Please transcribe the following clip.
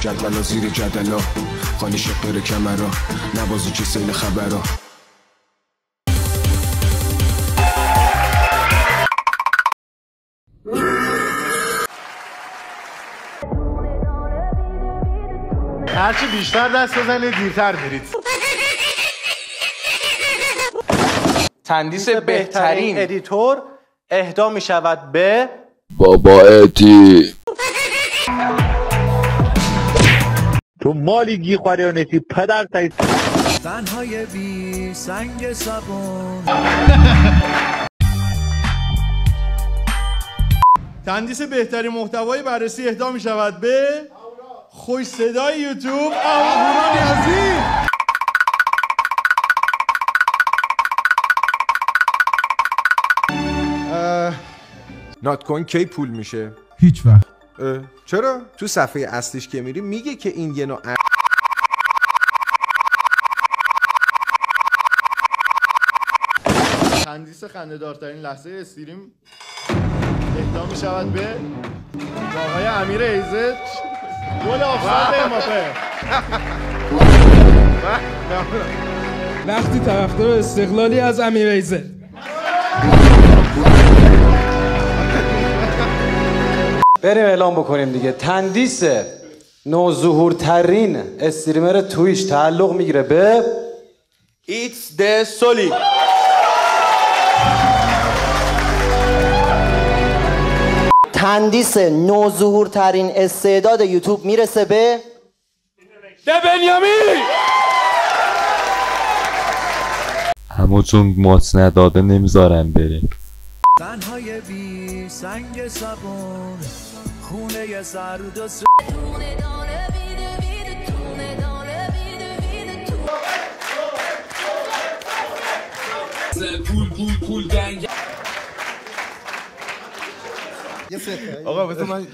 جدولا زیر جدلا خانی شقر کمرا نبازی که سیل خبرا. هرچی بیشتر دست بزنید دیرتر میرید. تندیس بهترین ادیتور اهدا می شود به بابا اتی. تو مالی گی خواری و نتی پدر تایید تنهای بی سنگ سبون. تندیس بهترین محتوای بررسی اهدا می شود به خوش صدای یوتیوب اهورا نیازی. نات کوین کی پول میشه؟ هیچ وقت. چرا؟ تو صفحه اصلیش که میری میگه که این یه نوع تندیس خنده‌دارترین لحظه استریم اهدا می شود به آقای امیر ایزد. گل آفساید اماپه. وقتی طرفدار استقلالی از امیر ایزد. بریم اعلام بکنیم دیگه. تندیس نوظهورترین استریمر تویچ تعلق میگیره به ایتس د سولی. تندیس نوظهورترین استعداد یوتیوب میرسه به بنیامین. همون چون ماچ نداده نمیذارم بریم. تنهای بی سنگ سبون خونه سرد و پول گنگ. آقا بذار من